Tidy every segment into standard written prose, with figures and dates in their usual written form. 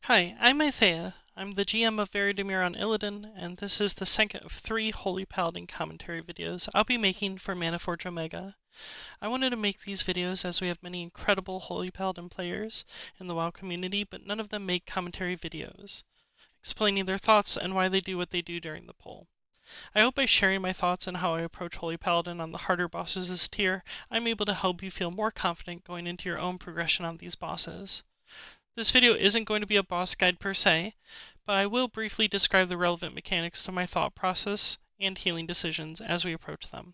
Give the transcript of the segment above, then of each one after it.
Hi, I'm Isaiah. I'm the GM of Veridimir on Illidan, and this is the second of 3 Holy Paladin commentary videos I'll be making for Manaforge Omega. I wanted to make these videos as we have many incredible Holy Paladin players in the WoW community, but none of them make commentary videos, explaining their thoughts and why they do what they do during the poll. I hope by sharing my thoughts on how I approach Holy Paladin on the harder bosses this tier, I'm able to help you feel more confident going into your own progression on these bosses. This video isn't going to be a boss guide per se, but I will briefly describe the relevant mechanics to my thought process and healing decisions as we approach them.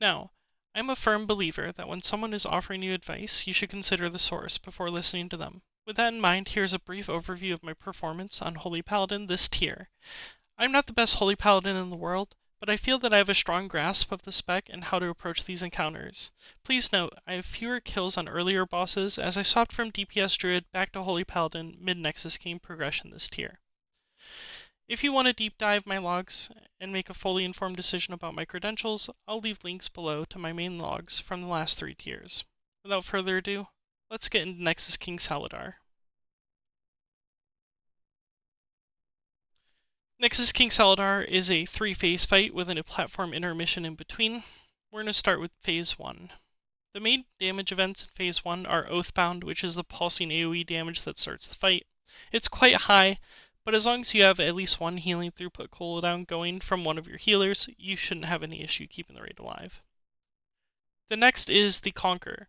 Now, I'm a firm believer that when someone is offering you advice, you should consider the source before listening to them. With that in mind, here's a brief overview of my performance on Holy Paladin this tier. I'm not the best Holy Paladin in the world, but I feel that I have a strong grasp of the spec and how to approach these encounters. Please note, I have fewer kills on earlier bosses as I swapped from DPS Druid back to Holy Paladin mid-Nexus-King progression this tier. If you want to deep dive my logs and make a fully informed decision about my credentials, I'll leave links below to my main logs from the last 3 tiers. Without further ado, let's get into Nexus-King Salhadaar. Nexus-King Salhadaar is a 3-phase fight within a platform intermission in between. We're going to start with Phase 1. The main damage events in Phase 1 are Oathbound, which is the pulsing AoE damage that starts the fight. It's quite high, but as long as you have at least one healing throughput cooldown going from one of your healers, you shouldn't have any issue keeping the raid alive. The next is the Conquer.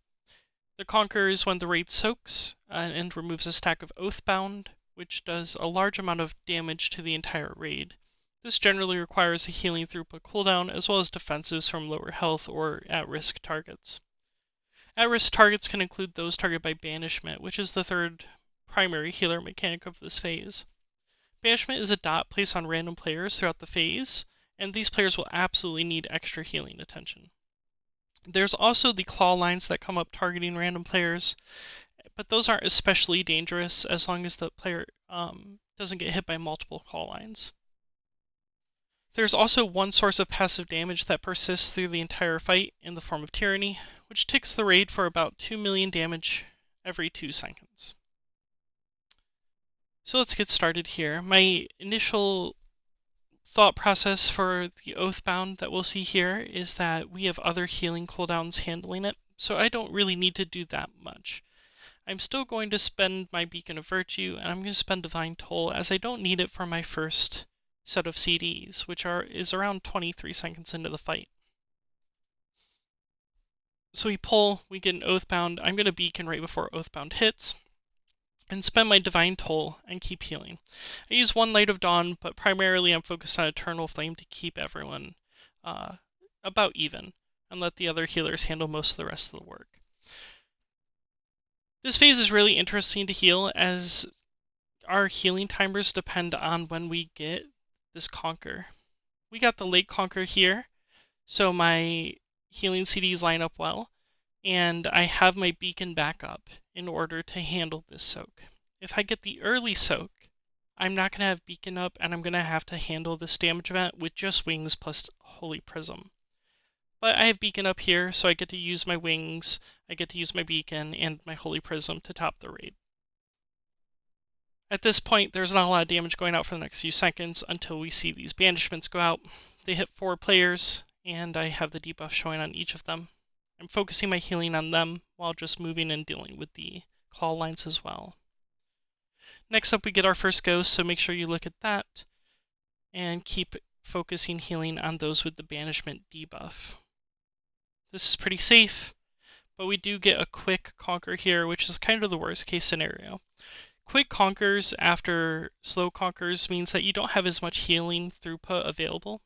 The Conquer is when the raid soaks and removes a stack of Oathbound, which does a large amount of damage to the entire raid. This generally requires a healing throughput cooldown as well as defensives from lower health or at-risk targets. At-risk targets can include those targeted by Banishment, which is the third primary healer mechanic of this phase. Banishment is a dot placed on random players throughout the phase, and these players will absolutely need extra healing attention. There's also the claw lines that come up targeting random players, but those aren't especially dangerous as long as the player doesn't get hit by multiple claw lines. There's also one source of passive damage that persists through the entire fight in the form of Tyranny, which ticks the raid for about 2 million damage every 2 seconds. So let's get started here. My initial thought process for the Oathbound that we'll see here is that we have other healing cooldowns handling it, so I don't really need to do that much. I'm still going to spend my Beacon of Virtue, and I'm going to spend Divine Toll as I don't need it for my first set of CDs, which is around 23 seconds into the fight. So we pull, we get an Oathbound. I'm going to Beacon right before Oathbound hits, and spend my Divine Toll and keep healing. I use 1 Light of Dawn, but primarily I'm focused on Eternal Flame to keep everyone about even, and let the other healers handle most of the rest of the work. This phase is really interesting to heal as our healing timers depend on when we get this Conquer. We got the late Conquer here, so my healing CDs line up well, and I have my Beacon backup in order to handle this soak. If I get the early soak, I'm not going to have Beacon up, and I'm going to have to handle this damage event with just Wings plus Holy Prism. But I have Beacon up here, so I get to use my Wings, I get to use my Beacon, and my Holy Prism to top the raid. At this point, there's not a lot of damage going out for the next few seconds until we see these Banishments go out. They hit 4 players, and I have the debuff showing on each of them. I'm focusing my healing on them while just moving and dealing with the claw lines as well. Next up, we get our first ghost, so make sure you look at that, and keep focusing healing on those with the Banishment debuff. This is pretty safe, but we do get a quick Conquer here, which is kind of the worst case scenario. Quick Conquers after slow Conquers means that you don't have as much healing throughput available,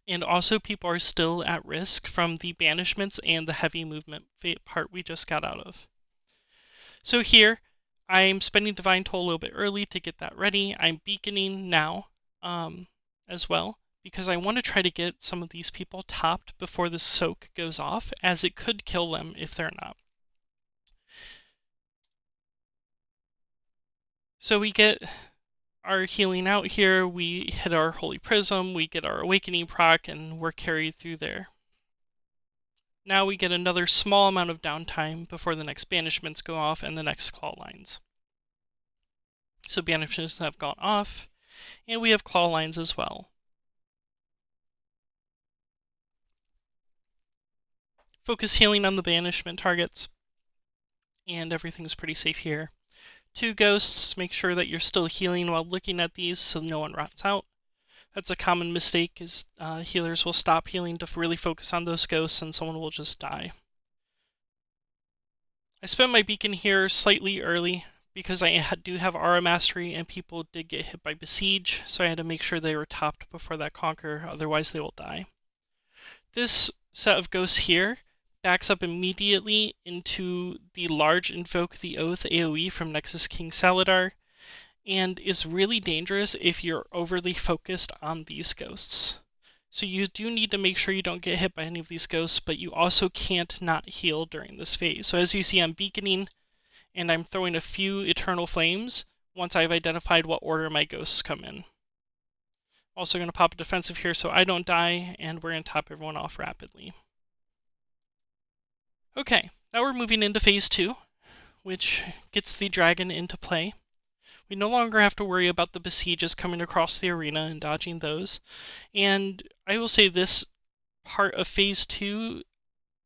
and also people are still at risk from the Banishments and the heavy movement part we just got out of. So here, I'm spending Divine Toll a little bit early to get that ready. I'm Beaconing now as well, because I want to try to get some of these people topped before the soak goes off, as it could kill them if they're not. So we get our healing out here, we hit our Holy Prism, we get our Awakening proc, and we're carried through there. Now we get another small amount of downtime before the next Banishments go off and the next claw lines. So banishments have gone off, and we have claw lines as well. Focus healing on the banishment targets, and everything's pretty safe here. 2 ghosts, make sure that you're still healing while looking at these so no one rots out. That's a common mistake, is healers will stop healing to really focus on those ghosts and someone will just die. I spent my beacon here slightly early because I do have aura mastery and people did get hit by besiege, so I had to make sure they were topped before that conquer, otherwise they will die. This set of ghosts here backs up immediately into the large Invoke the Oath AoE from Nexus-King Salhadaar, and is really dangerous if you're overly focused on these ghosts. So you do need to make sure you don't get hit by any of these ghosts, but you also can't not heal during this phase. So as you see, I'm beaconing, and I'm throwing a few Eternal Flames once I've identified what order my ghosts come in. Also going to pop a defensive here so I don't die, and we're going to top everyone off rapidly. Okay, now we're moving into phase 2, which gets the dragon into play. We no longer have to worry about the besieges coming across the arena and dodging those. And I will say this part of phase 2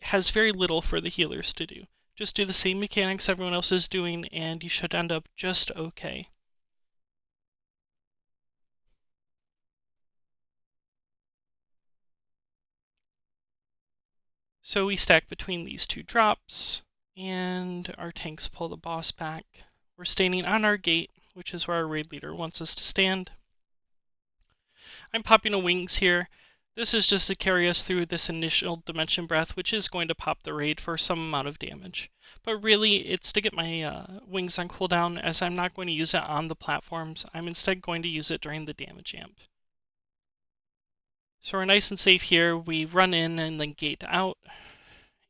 has very little for the healers to do. Just do the same mechanics everyone else is doing and you should end up just okay. So we stack between these 2 drops and our tanks pull the boss back. We're standing on our gate, which is where our raid leader wants us to stand. I'm popping a wings here. This is just to carry us through this initial Dimension Breath, which is going to pop the raid for some amount of damage. But really, it's to get my wings on cooldown, as I'm not going to use it on the platforms. I'm instead going to use it during the damage amp. So we're nice and safe here. We run in and then gate out,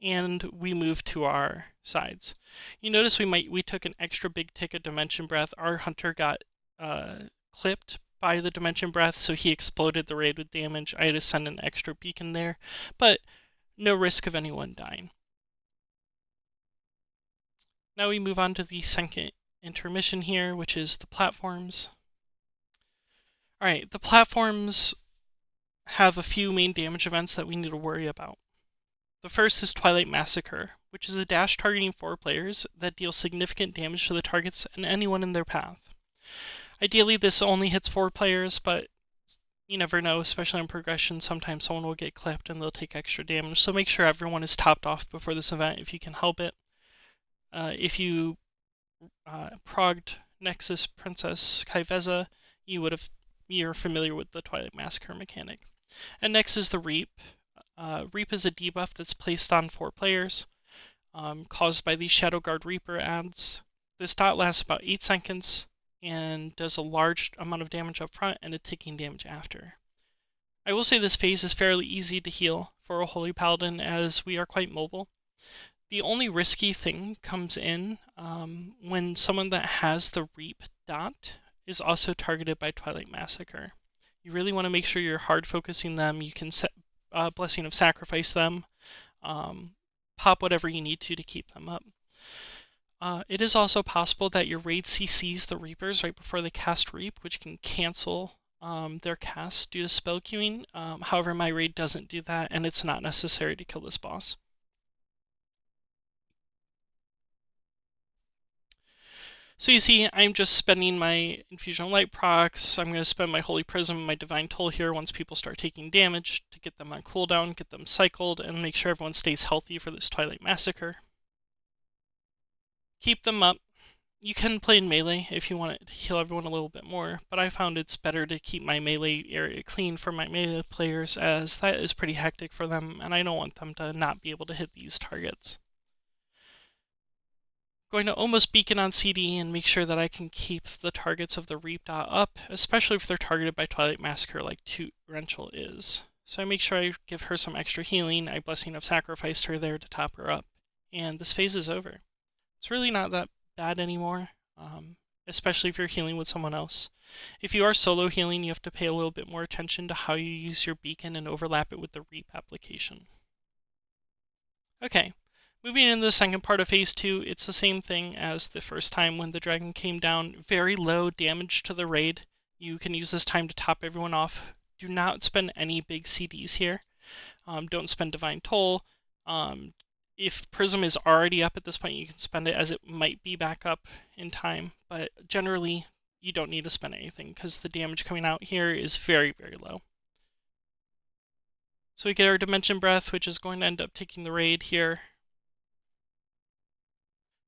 and we move to our sides. You notice we took an extra big tick of Dimension Breath. Our hunter got clipped by the Dimension Breath, so he exploded the raid with damage. I had to send an extra beacon there, but no risk of anyone dying. Now we move on to the second intermission here, which is the platforms. Alright, the platforms have a few main damage events that we need to worry about. The first is Twilight Massacre, which is a dash targeting 4 players that deals significant damage to the targets and anyone in their path. Ideally, this only hits 4 players, but you never know, especially in progression. Sometimes someone will get clipped and they'll take extra damage, so make sure everyone is topped off before this event if you can help it. If you progged Nexus Princess Kaiveza, you're familiar with the Twilight Massacre mechanic. And next is the Reap. Reap is a debuff that's placed on 4 players, caused by the Shadow Guard Reaper ads. This dot lasts about 8 seconds and does a large amount of damage up front and a ticking damage after. I will say this phase is fairly easy to heal for a Holy Paladin, as we are quite mobile. The only risky thing comes in when someone that has the Reap dot is also targeted by Twilight Massacre. You really want to make sure you're hard focusing them. You can set Blessing of Sacrifice them, pop whatever you need to keep them up. It is also possible that your raid CCs the Reapers right before they cast Reap, which can cancel their cast due to spell queuing. However, my raid doesn't do that, and it's not necessary to kill this boss. So you see, I'm just spending my Infusion of Light procs. I'm going to spend my Holy Prism and my Divine Toll here once people start taking damage to get them on cooldown, get them cycled, and make sure everyone stays healthy for this Twilight Massacre. Keep them up. You can play in melee if you want to heal everyone a little bit more, but I found it's better to keep my melee area clean for my melee players, as that is pretty hectic for them, and I don't want them to not be able to hit these targets. Going to almost beacon on CD and make sure that I can keep the targets of the Reap dot up, especially if they're targeted by Twilight Massacre like Torrential is. So I make sure I give her some extra healing. I Blessing of Sacrificed her there to top her up. And this phase is over. It's really not that bad anymore, especially if you're healing with someone else. If you are solo healing, you have to pay a little bit more attention to how you use your beacon and overlap it with the Reap application. Okay. Moving into the second part of Phase 2, it's the same thing as the first time when the dragon came down. Very low damage to the raid. You can use this time to top everyone off. Do not spend any big CDs here. Don't spend Divine Toll. If Prism is already up at this point, you can spend it as it might be back up in time. But generally, you don't need to spend anything because the damage coming out here is very, very low. So we get our Dimension Breath, which is going to end up taking the raid here.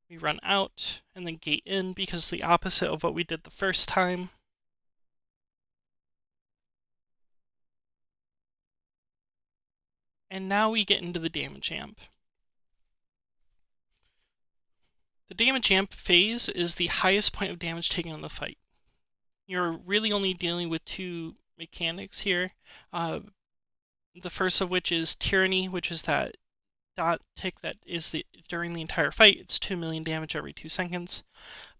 We run out and then gate in because it's the opposite of what we did the first time. And now we get into the damage amp. The damage amp phase is the highest point of damage taken in the fight. You're really only dealing with two mechanics here. The first of which is Tyranny, which is that dot tick that is during the entire fight. It's 2 million damage every 2 seconds.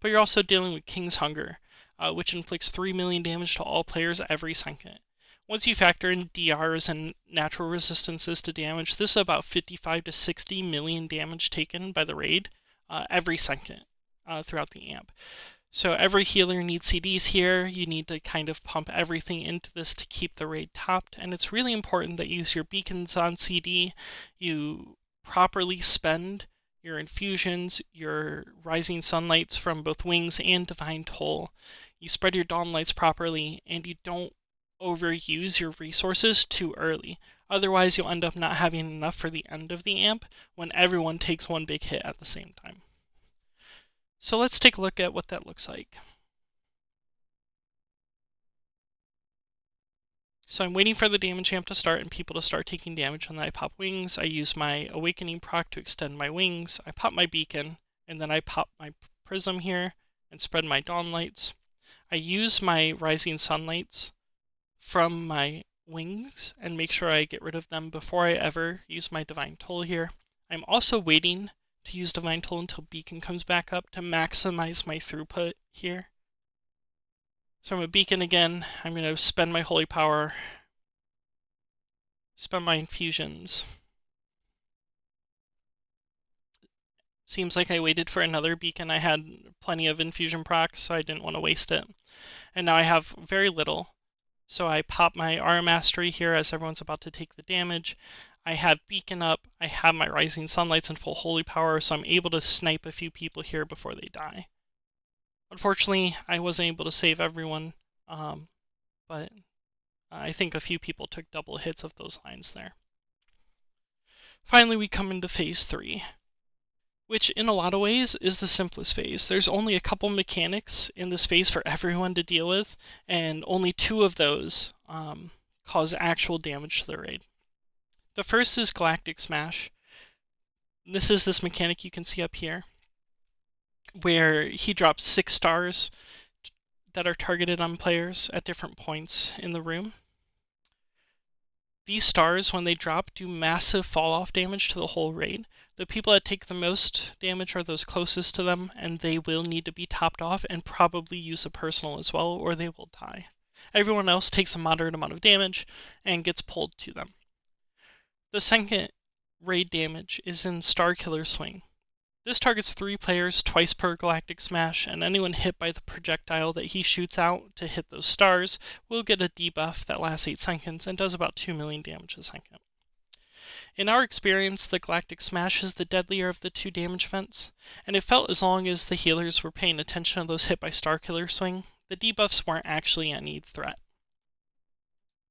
But you're also dealing with King's Hunger, which inflicts 3 million damage to all players every second. Once you factor in DRs and natural resistances to damage, this is about 55 to 60 million damage taken by the raid every second throughout the amp. So every healer needs CDs here. You need to kind of pump everything into this to keep the raid topped. And it's really important that you use your beacons on CD. You properly spend your infusions, your rising sunlights from both wings and divine toll. You spread your dawn lights properly, and you don't overuse your resources too early. Otherwise, you'll end up not having enough for the end of the amp when everyone takes one big hit at the same time. So let's take a look at what that looks like. So I'm waiting for the damage amp to start and people to start taking damage, and then I pop wings. I use my awakening proc to extend my wings. I pop my beacon, and then I pop my prism here and spread my dawn lights. I use my rising sunlights from my wings and make sure I get rid of them before I ever use my divine toll here. I'm also waiting to use divine toll until beacon comes back up to maximize my throughput here. So I'm a beacon again. I'm going to spend my holy power, spend my infusions. Seems like I waited for another beacon. I had plenty of infusion procs, so I didn't want to waste it. And now I have very little. So I pop my Aura Mastery here as everyone's about to take the damage. I have beacon up, I have my rising sunlights and full holy power, so I'm able to snipe a few people here before they die. Unfortunately, I wasn't able to save everyone, but I think a few people took double hits of those lines there. Finally, we come into Phase 3, which in a lot of ways is the simplest phase. There's only a couple mechanics in this phase for everyone to deal with, and only 2 of those cause actual damage to the raid. The first is Galactic Smash. This is this mechanic you can see up here, where he drops 6 stars that are targeted on players at different points in the room. These stars, when they drop, do massive fall-off damage to the whole raid. The people that take the most damage are those closest to them, and they will need to be topped off and probably use a personal as well, or they will die. Everyone else takes a moderate amount of damage and gets pulled to them. The second raid damage is in Starkiller Swing. This targets 3 players twice per Galactic Smash, and anyone hit by the projectile that he shoots out to hit those stars will get a debuff that lasts 8 seconds and does about 2 million damage a second. In our experience, the Galactic Smash is the deadlier of the 2 damage events, and it felt as long as the healers were paying attention to those hit by Starkiller Swing, the debuffs weren't actually any threat.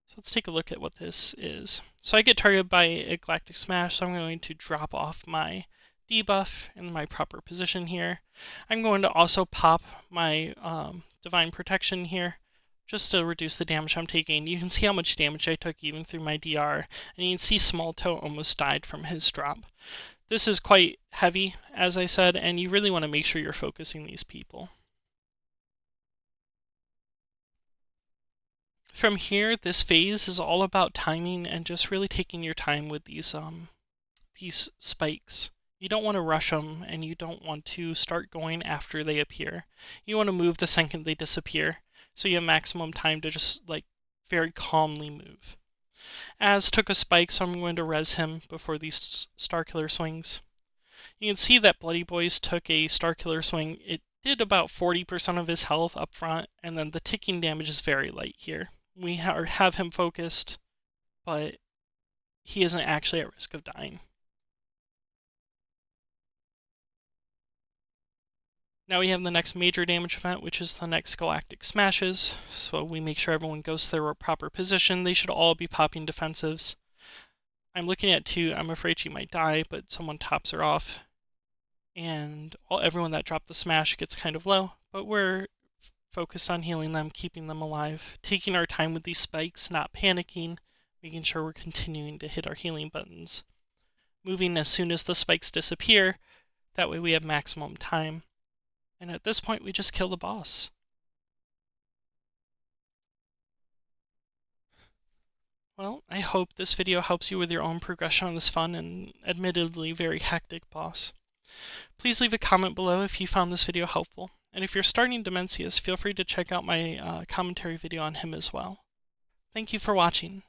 So let's take a look at what this is. So I get targeted by a Galactic Smash, so I'm going to drop off my debuff in my proper position here. I'm going to also pop my Divine Protection here, just to reduce the damage I'm taking. You can see how much damage I took even through my DR, and you can see Small Toe almost died from his drop. This is quite heavy, as I said, and you really want to make sure you're focusing these people. From here, this phase is all about timing and just really taking your time with these spikes. You don't want to rush them, and you don't want to start going after they appear. You want to move the second they disappear, so you have maximum time to just very calmly move. Az took a spike, so I'm going to res him before these Starkiller Swings. You can see that Bloody Boys took a Starkiller swing. It did about 40% of his health up front, and then the ticking damage is very light here. We have him focused, but he isn't actually at risk of dying. Now we have the next major damage event, which is the next Galactic Smashes. So we make sure everyone goes to their proper position. They should all be popping defensives. I'm looking at 2. I'm afraid she might die, but someone tops her off. And everyone that dropped the smash gets kind of low, but we're focused on healing them, keeping them alive, taking our time with these spikes, not panicking, making sure we're continuing to hit our healing buttons. Moving as soon as the spikes disappear, that way we have maximum time. And at this point, we just kill the boss. Well, I hope this video helps you with your own progression on this fun and admittedly very hectic boss. Please leave a comment below if you found this video helpful. And if you're starting Demencius, feel free to check out my commentary video on him as well. Thank you for watching.